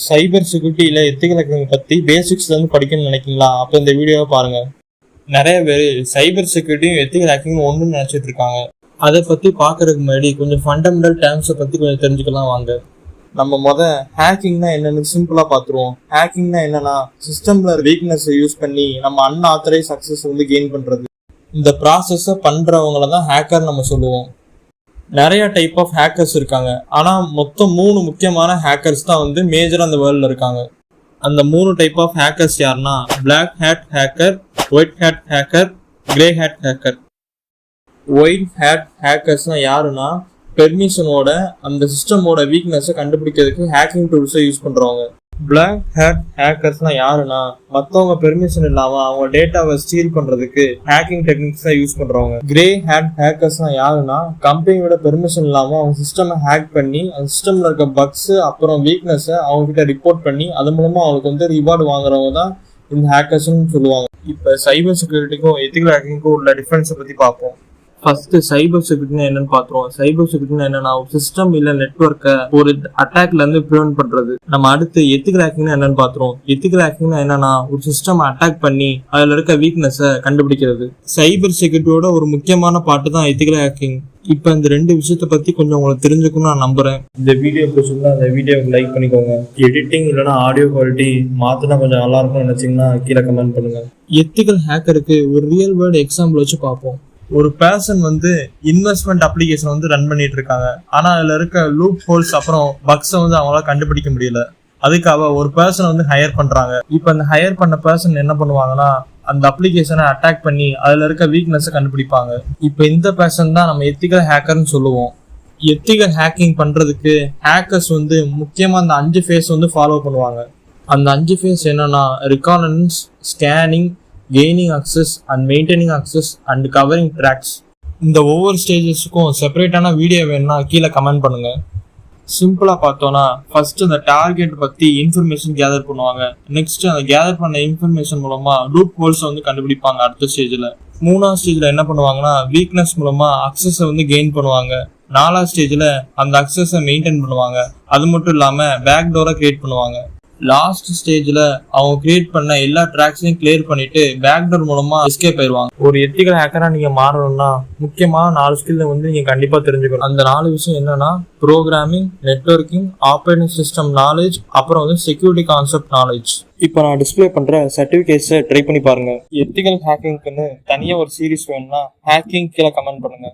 சைபர் செக்யூரிட்டியில் ethical hacking பற்றி பேசிக்ஸ்லேருந்து படிக்கணும்னு நினைக்கிங்களா? அப்போ இந்த வீடியோவை பாருங்கள். நிறைய பேர் சைபர் செக்யூரிட்டியும் எத்திக்கல் ஹேக்கிங் ஒன்றுன்னு நினச்சிட்டு இருக்காங்க. அதை பற்றி பார்க்கறதுக்கு முன்னாடி கொஞ்சம் ஃபண்டமெண்டல் டேர்ம்ஸை பற்றி கொஞ்சம் தெரிஞ்சுக்கலாம் வாங்க. நம்ம ஹேக்கிங்னா என்னன்னு சிம்பிளாக பார்த்துருவோம். ஹேக்கிங்னா என்னன்னா, சிஸ்டமில் வீக்னஸை யூஸ் பண்ணி நம்ம அன்ஆத்தரைஸ் அக்சஸ் கெயின் பண்ணுறது. இந்த ப்ராசஸை பண்ணுறவங்கள தான் ஹேக்கர் நம்ம சொல்லுவோம். நிறைய டைப் ஆஃப் ஹேக்கர்ஸ் இருக்காங்க. ஆனால் மொத்தம் 3 முக்கியமான ஹேக்கர்ஸ் தான் மேஜராக அந்த வேர்ல்டில் இருக்காங்க. அந்த 3 டைப் ஆஃப் ஹேக்கர்ஸ் யாருன்னா, black hat hacker, white hat hacker, grey hat hacker. White hat ஹேக்கர்ஸ்னால் யாருன்னா, பெர்மிஷனோட அந்த சிஸ்டமோட வீக்னஸை கண்டுபிடிக்கிறதுக்கு ஹேக்கிங் டூல்ஸை யூஸ் பண்ணுறவங்க. பிளாக் ஹேட் ஹேக்கர்ஸ்னா யாருன்னா, மற்றவங்க பெர்மிஷன் இல்லாமல் அவங்க டேட்டாவை ஸ்டீல் பண்ணுறதுக்கு ஹேக்கிங் டெக்னிக்ஸ் தான் யூஸ் பண்ணுறவங்க. கிரே ஹேட் ஹேக்கர்ஸ்னா யாருன்னா, கம்பெனியோட பெர்மிஷன் இல்லாமல் அவங்க சிஸ்டமை ஹேக் பண்ணி அந்த சிஸ்டமில் இருக்க பக்ஸு அப்புறம் வீக்னஸை அவங்ககிட்ட ரிப்போர்ட் பண்ணி அது மூலமாக அவங்களுக்கு ரிவார்டு வாங்குறவங்க தான் இந்த ஹேக்கர்ஸ்ன்னு சொல்லுவாங்க. இப்போ சைபர் செக்யூரிட்டிக்கும் எத்திக்கல் ஹேக்கிங்க்கும் உள்ள டிஃபரன்ஸை பற்றி பார்ப்போம். ஃபர்ஸ்ட் சைபர் செக்யூரிட்டினா என்னன்னு பார்த்துருவோம். சைபர் செக்யூரிட்டினா என்னன்னா, ஒரு சிஸ்டம் இல்ல நெட்வொர்க்கை ஒரு அட்டாக்ல இருந்து ப்ரிவென்ட் பண்றது. நம்ம அடுத்து எத்திக்கல் ஹேக்கிங்னா என்னன்னு பார்த்துருவோம். எத்திக்கல் ஹேக்கிங்னா என்னன்னா, ஒரு சிஸ்டம் அட்டாக் பண்ணி அதுல இருக்க வீக்னஸை கண்டுபிடிக்கிறது. சைபர் செக்யூரிட்டியோட ஒரு முக்கியமான பாட்டு தான் எத்திக்கல் ஹேக்கிங். இப்போ இந்த 2 விஷயத்த பத்தி கொஞ்சம் உங்களுக்கு தெரிஞ்சுக்கணும்னு நான் நம்புறேன். இந்த வீடியோ பிடிச்சிருந்தா அந்த வீடியோக்கு லைக் பண்ணிக்கோங்க. எடிட்டிங் இல்லைன்னா ஆடியோ குவாலிட்டி மாத்தினா கொஞ்சம் நல்லா இருக்கும்னு நினைச்சீங்கன்னா கீழே கமெண்ட் பண்ணுங்க. எத்திக்கல் ஹேக்கருக்கு ஒரு ரியல் வேர்ல்டு எக்ஸாம்பிள் வச்சு பார்ப்போம். ஒரு பர்சன் இன்வெஸ்ட்மெண்ட் அப்ளிகேஷன் ரன் பண்ணிட்டு இருக்காங்க. ஆனா அதுல இருக்க லூப் ஹோல்ஸ் அப்புறம் பக்ஸை அவங்களால கண்டுபிடிக்க முடியல. அதுக்காக ஒரு பர்சன் ஹையர் பண்றாங்க. இப்ப அந்த ஹையர் பண்ண பர்சன் என்ன பண்ணுவாங்கன்னா, அந்த அப்ளிகேஷனை அட்டாக் பண்ணி அதுல இருக்க வீக்னஸை கண்டுபிடிப்பாங்க. இப்ப இந்த பர்சன் தான் நம்ம எத்திக்கல் ஹேக்கர்னு சொல்லுவோம். எத்திக்கல் ஹேக்கிங் பண்றதுக்கு ஹேக்கர்ஸ் முக்கியமா அந்த 5 ஃபேஸ் ஃபாலோ பண்ணுவாங்க. அந்த 5 ஃபேஸ் என்னன்னா, reconnaissance, scanning, gaining access and maintaining access and covering tracks. இந்த ஒவ்வொரு ஸ்டேஜஸுக்கும் செப்பரேட்டான வீடியோ வேணும்னா கீழே கமெண்ட் பண்ணுங்க. சிம்பிளா பார்த்தோம்னா, ஃபர்ஸ்ட் அந்த டார்கெட் பத்தி இன்ஃபர்மேஷன் கேதர் பண்ணுவாங்க. நெக்ஸ்ட் அந்த கேதர் பண்ண இன்ஃபர்மேஷன் மூலமா லூப் ஹோல்ஸ் கண்டுபிடிப்பாங்க. அடுத்த ஸ்டேஜ்ல 3ஆவது ஸ்டேஜ்ல என்ன பண்ணுவாங்கன்னா, வீக்னஸ் மூலமா அக்சஸை கெயின் பண்ணுவாங்க. 4ஆவது ஸ்டேஜ்ல அந்த அக்சஸை மெயின்டைன் பண்ணுவாங்க. அது மட்டும் இல்லாம பேக் டோரை கிரியேட் பண்ணுவாங்க. லாஸ்ட் ஸ்டேஜ்ல அவங்க கிரியேட் பண்ண எல்லா ட்ராக்ஸையும் கிளியர் பண்ணிட்டு பேக்டோர் மூலமா எஸ்கேப் ஆயிடுவாங்க. ஒரு எத்திக்கல் ஹேக்கரா நீங்க மாறணும்னா முக்கியமான 4 ஸ்கில் நீங்க கண்டிப்பா தெரிஞ்சுக்கணும். அந்த 4 விஷயம் என்னன்னா, programming, networking, operating system knowledge, அப்புறம் செக்யூரிட்டி கான்செப்ட் நாலேஜ். இப்போ நான் டிஸ்பிளே பண்ற சர்டிபிகேட்ஸை ட்ரை பண்ணி பாருங்க. எத்திக்கல் ஹேக்கிங்க்குன்னு தனியா ஒரு சீரீஸ் வேணும்னா ஹேக்கிங் கீழே கமெண்ட் பண்ணுங்க.